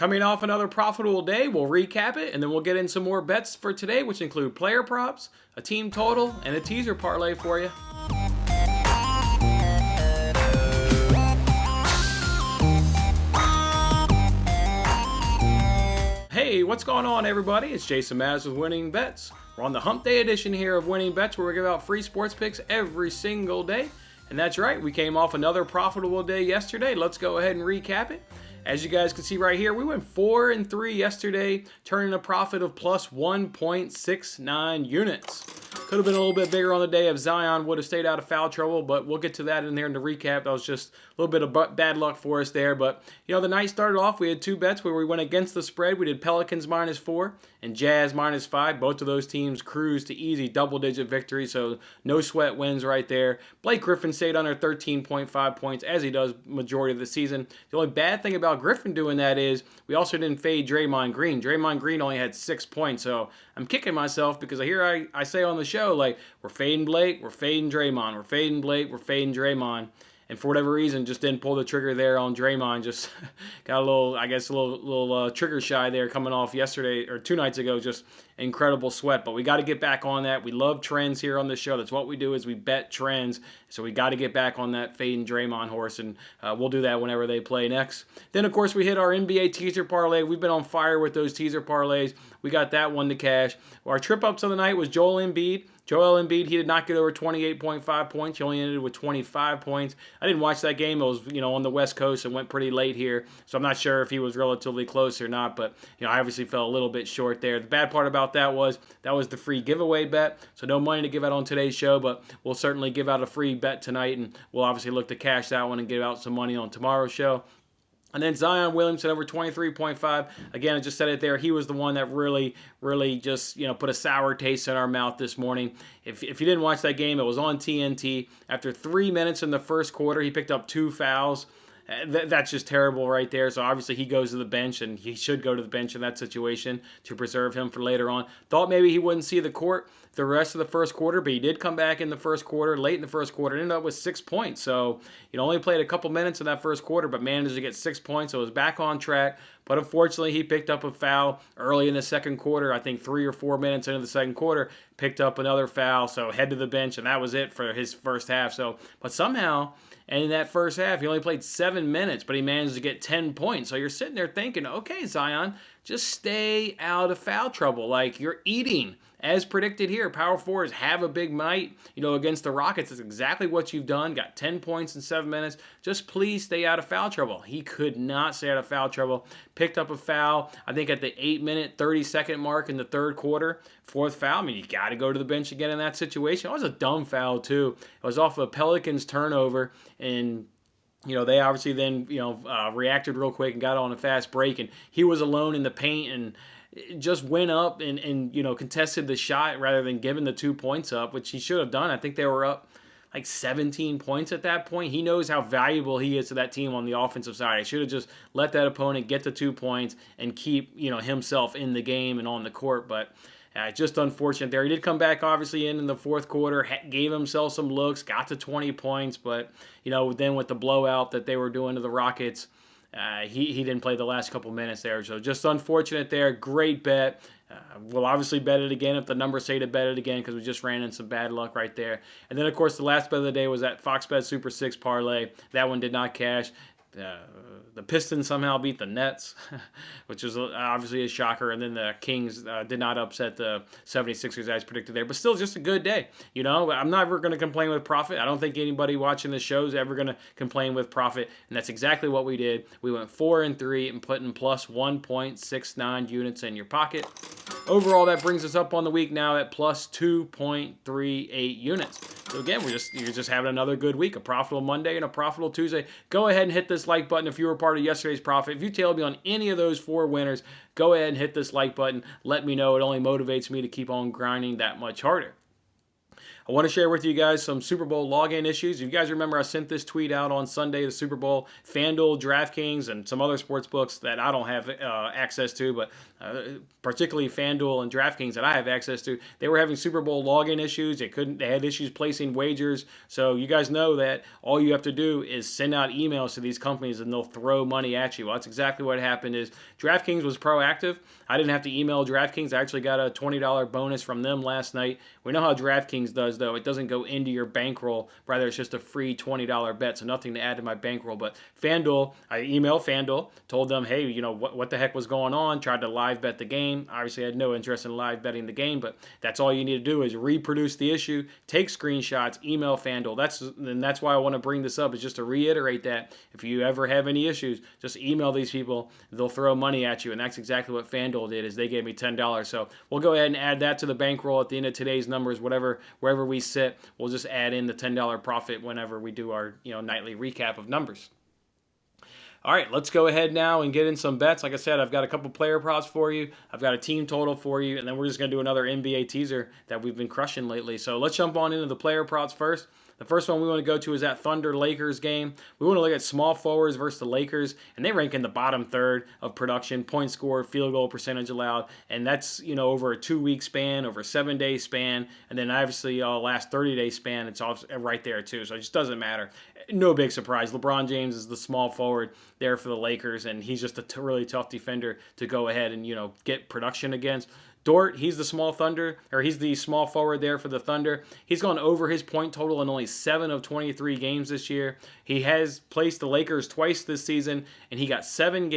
Coming off another profitable day, we'll recap it, and then we'll get in some more bets for today, which include player props, a team total, and a teaser parlay for you. Hey, what's going on, everybody? It's Jason Maz with Winning Bets. We're on the Hump Day edition here of Winning Bets, where we give out free sports picks every single day. And that's right, we came off another profitable day yesterday. Let's go ahead and recap it. As you guys can see right here, we went 4-3 yesterday, turning a profit of plus 1.69 units. Could have been a little bit bigger on the day if Zion would have stayed out of foul trouble, but we'll get to that in there in the recap. That was just a little bit of bad luck for us there. But, you know, the night started off, we had two bets where we went against the spread. We did Pelicans -4 and Jazz -5. Both of those teams cruised to easy double-digit victory, so no sweat wins right there. Blake Griffin stayed under 13.5 points, as he does majority of the season. The only bad thing about Griffin doing that is we also didn't fade Draymond Green. Draymond Green only had 6 points, so I'm kicking myself because I say on the show, like, we're fading Blake, we're fading Draymond, we're fading Blake, we're fading Draymond. And for whatever reason, just didn't pull the trigger there on Draymond. Just got a little trigger shy there coming off yesterday or 2 nights ago. Just incredible sweat. But we got to get back on that. We love trends here on the show. That's what we do, is we bet trends. So we got to get back on that fading Draymond horse, and we'll do that whenever they play next. Then, of course, we hit our NBA Teaser Parlay. We've been on fire with those teaser parlays. We got that one to cash. Our trip-ups of the night was Joel Embiid. Joel Embiid, he did not get over 28.5 points. He only ended with 25 points. I didn't watch that game. It was, on the West Coast and went pretty late here. So I'm not sure if he was relatively close or not. But, I obviously fell a little bit short there. The bad part about that was the free giveaway bet. So no money to give out on today's show, but we'll certainly give out a free bet tonight. And we'll obviously look to cash that one and give out some money on tomorrow's show. And then Zion Williamson over 23.5. Again, I just said it there. He was the one that really just, put a sour taste in our mouth this morning. If you didn't watch that game, it was on TNT. After 3 minutes in the first quarter, he picked up 2 fouls. That's just terrible right there. So obviously he goes to the bench, and he should go to the bench in that situation to preserve him for later on. Thought maybe he wouldn't see the court the rest of the first quarter, but he did come back in the first quarter, late in the first quarter, ended up with 6 points. So, only played a couple minutes in that first quarter, but managed to get 6 points, so it was back on track. But unfortunately, he picked up a foul early in the second quarter. I think 3 or 4 minutes into the second quarter, picked up another foul, so head to the bench, and that was it for his first half. But somehow, and in that first half, he only played 7 minutes, but he managed to get 10 points. So you're sitting there thinking, okay, Zion, just stay out of foul trouble. Like, you're eating. As predicted here, power forwards have a big night, against the Rockets. That's exactly what you've done. Got 10 points in 7 minutes. Just please stay out of foul trouble. He could not stay out of foul trouble. Picked up a foul, I think, at the 8-minute, 30-second mark in the third quarter. 4th foul. You got to go to the bench again in that situation. It was a dumb foul, too. It was off a Pelicans turnover, and they obviously then, reacted real quick and got on a fast break, and he was alone in the paint and just went up and contested the shot rather than giving the 2 points up, which he should have done. I think they were up like 17 points at that point. He knows how valuable he is to that team on the offensive side. He should have just let that opponent get the 2 points and keep, himself in the game and on the court, but just unfortunate there. He did come back, obviously, in the fourth quarter, gave himself some looks, got to 20 points, but, then with the blowout that they were doing to the Rockets, he didn't play the last couple minutes there. So just unfortunate there. Great bet. We'll obviously bet it again if the numbers say to bet it again, because we just ran in some bad luck right there. And then, of course, the last bet of the day was that Fox Bet Super 6 parlay. That one did not cash. The Pistons somehow beat the Nets, which is obviously a shocker. And then the Kings did not upset the 76ers as predicted there. But still just a good day. I'm never going to complain with profit. I don't think anybody watching this show is ever going to complain with profit. And that's exactly what we did. We went 4-3 and putting plus 1.69 units in your pocket. Overall, that brings us up on the week now at plus 2.38 units. So again, you're just having another good week, a profitable Monday and a profitable Tuesday. Go ahead and hit this like button if you were part of yesterday's profit. If you tailed me on any of those 4 winners, go ahead and hit this like button. Let me know. It only motivates me to keep on grinding that much harder. I I want to share with you guys some Super Bowl login issues. You guys remember I sent this tweet out on Sunday, the Super Bowl, FanDuel, DraftKings, and some other sports books that I don't have access to, but particularly FanDuel and DraftKings that I have access to. They were having Super Bowl login issues. They had issues placing wagers. So you guys know that all you have to do is send out emails to these companies and they'll throw money at you. Well, that's exactly what happened. Is DraftKings was proactive. I didn't have to email DraftKings. I actually got a $20 bonus from them last night. We know how DraftKings does, though. It doesn't go into your bankroll. Rather, it's just a free $20 bet, so nothing to add to my bankroll. But FanDuel, I emailed FanDuel, told them, hey, what the heck was going on? Tried to live bet the game. Obviously, I had no interest in live betting the game, but that's all you need to do is reproduce the issue, take screenshots, email FanDuel. That's why I want to bring this up, is just to reiterate that if you ever have any issues, just email these people. They'll throw money at you, and that's exactly what FanDuel did. Is they gave me $10. So we'll go ahead and add that to the bankroll at the end of today's numbers. Wherever we sit, we'll just add in the $10 profit whenever we do our nightly recap of numbers. All right, let's go ahead now and get in some bets. Like I said, I've got a couple player props for you. I've got a team total for you, and then we're just going to do another NBA teaser that we've been crushing lately. So let's jump on into the player props first. The first one we want to go to is that Thunder-Lakers game. We want to look at small forwards versus the Lakers, and they rank in the bottom third of production, points scored, field goal percentage allowed, and that's over a 2-week span, over a 7-day span, and then obviously last 30-day span, it's all right there too. So it just doesn't matter. No big surprise. LeBron James is the small forward there for the Lakers, and he's just a really tough defender to go ahead and get production against. Dort, he's the small forward there for the Thunder. He's gone over his point total in only 7 of 23 games this year. He has placed the Lakers twice this season, and he got 7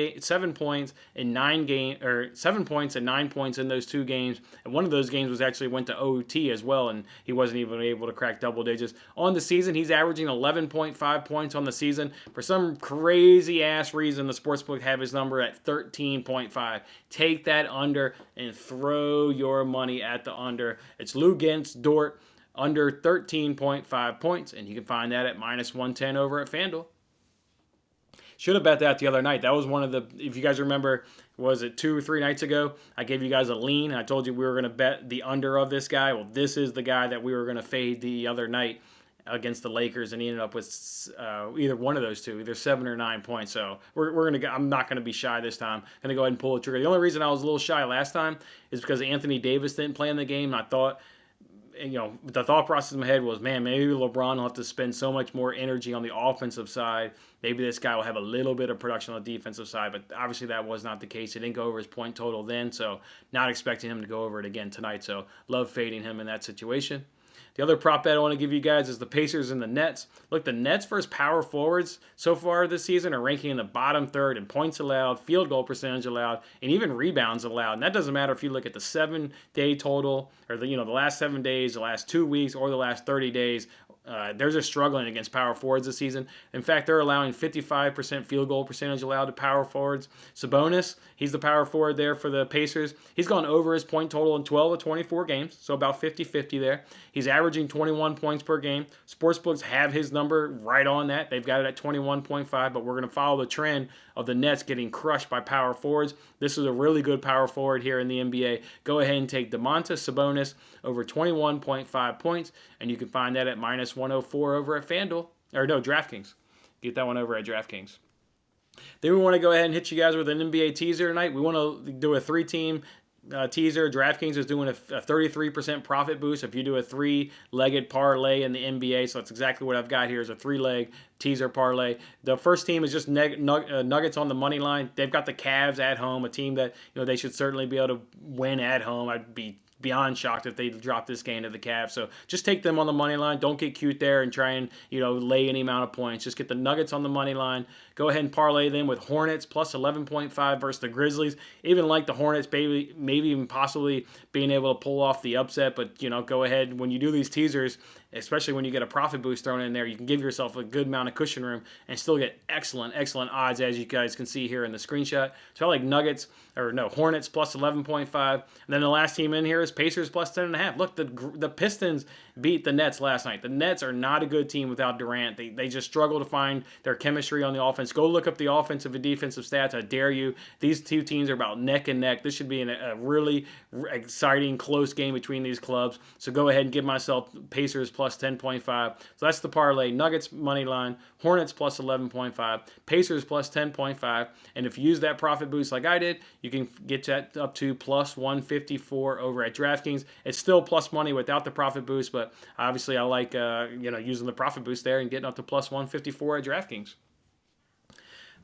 points and 7 points and 9 points in those 2 games. And one of those games went to OT as well, and he wasn't even able to crack double digits. On the season, he's averaging 11.5 points on the season. For some crazy ass reason, the sportsbook have his number at 13.5. Take that under and throw your money at the under. It's Lou Gentz, Dort, under 13.5 points, and you can find that at -110 over at FanDuel. Should have bet that the other night. That was one of the, if you guys remember, was it 2 or 3 nights ago? I gave you guys a lean. I told you we were going to bet the under of this guy. Well, this is the guy that we were going to fade the other night against the Lakers, and he ended up with either one of those two, either 7 or 9 points. So I'm not gonna be shy this time. I'm gonna go ahead and pull the trigger. The only reason I was a little shy last time is because Anthony Davis didn't play in the game. And I thought, the thought process in my head was, man, maybe LeBron will have to spend so much more energy on the offensive side. Maybe this guy will have a little bit of production on the defensive side, but obviously that was not the case. He didn't go over his point total then, so not expecting him to go over it again tonight. So love fading him in that situation. The other prop bet I want to give you guys is the Pacers and the Nets. Look, the Nets versus power forwards so far this season are ranking in the bottom third in points allowed, field goal percentage allowed, and even rebounds allowed. And that doesn't matter if you look at the 7-day total, or the last 7 days, the last 2 weeks, or the last 30 days. They're just struggling against power forwards this season. In fact, they're allowing 55% field goal percentage allowed to power forwards. Sabonis, he's the power forward there for the Pacers. He's gone over his point total in 12 of 24 games, so about 50-50 there. He's averaging 21 points per game. Sportsbooks have his number right on that. They've got it at 21.5, but we're going to follow the trend of the Nets getting crushed by power forwards. This is a really good power forward here in the NBA. Go ahead and take Domantas Sabonis over 21.5 points, and you can find that at -104 over at FanDuel. Or no, DraftKings. Get that one over at DraftKings. Then we want to go ahead and hit you guys with an NBA teaser tonight. We want to do a 3-team teaser. DraftKings is doing a 33% profit boost if you do a 3-legged parlay in the NBA. So that's exactly what I've got here is a 3-leg teaser parlay. The first team is just Nuggets on the money line. They've got the Cavs at home, a team that they should certainly be able to win at home. I'd be beyond shocked if they drop this game to the Cavs. So just take them on the money line. Don't get cute there and try and lay any amount of points. Just get the Nuggets on the money line. Go ahead and parlay them with Hornets plus 11.5 versus the Grizzlies. Even like the Hornets, maybe even possibly being able to pull off the upset. But go ahead when you do these teasers. especially when you get a profit boost thrown in there. You can give yourself a good amount of cushion room and still get excellent odds, as you guys can see here in the screenshot. So I like Hornets plus 11.5. And then the last team in here is Pacers plus 10.5. Look, the Pistons beat the Nets last night. The Nets are not a good team without Durant. They just struggle to find their chemistry on the offense. Go look up the offensive and defensive stats. I dare you. These two teams are about neck and neck. This should be a really exciting, close game between these clubs. So go ahead and give myself Pacers plus 10.5. So that's the parlay. Nuggets money line, Hornets plus 11.5, Pacers plus 10.5. And if you use that profit boost like I did, you can get that up to plus 154 over at DraftKings. It's still plus money without the profit boost, but obviously I like using the profit boost there and getting up to plus 154 at DraftKings.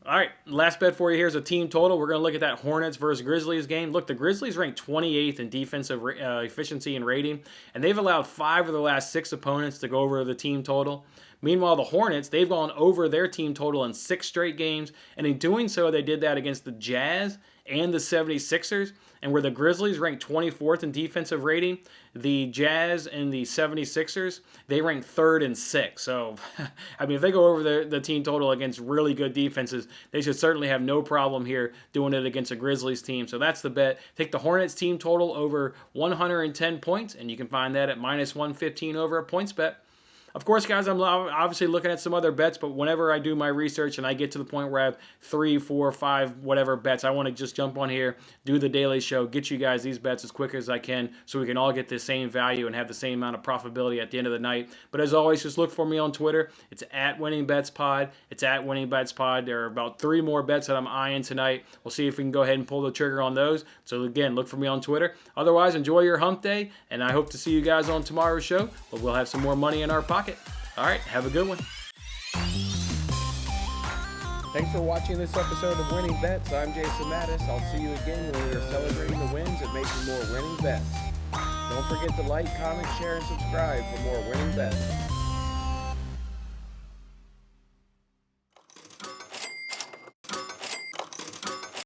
All right, last bet for you here is a team total. We're going to look at that Hornets versus Grizzlies game. Look, the Grizzlies ranked 28th in defensive efficiency and rating, and they've allowed 5 of the last 6 opponents to go over the team total. Meanwhile, the Hornets, they've gone over their team total in 6 straight games, and in doing so, they did that against the Jazz and the 76ers, and where the Grizzlies ranked 24th in defensive rating, the Jazz and the 76ers, they ranked 3rd and 6th. So, I mean, if they go over the team total against really good defenses, they should certainly have no problem here doing it against a Grizzlies team. So that's the bet. Take the Hornets team total over 110 points, and you can find that at minus 115 over at PointsBet. Of course, guys, I'm obviously looking at some other bets, but whenever I do my research and I get to the point where I have 3, 4, 5, whatever bets, I want to just jump on here, do the daily show, get you guys these bets as quick as I can so we can all get the same value and have the same amount of profitability at the end of the night. But as always, just look for me on Twitter. It's at WinningBetsPod. It's at WinningBetsPod. There are about 3 more bets that I'm eyeing tonight. We'll see if we can go ahead and pull the trigger on those. So again, look for me on Twitter. Otherwise, enjoy your hump day, and I hope to see you guys on tomorrow's show, but we'll have some more money in our pocket. All right, have a good one. Thanks for watching this episode of Winning Bets. I'm Jason Mattis. I'll see you again when we are celebrating the wins and making more winning bets. Don't forget to like, comment, share, and subscribe for more winning bets.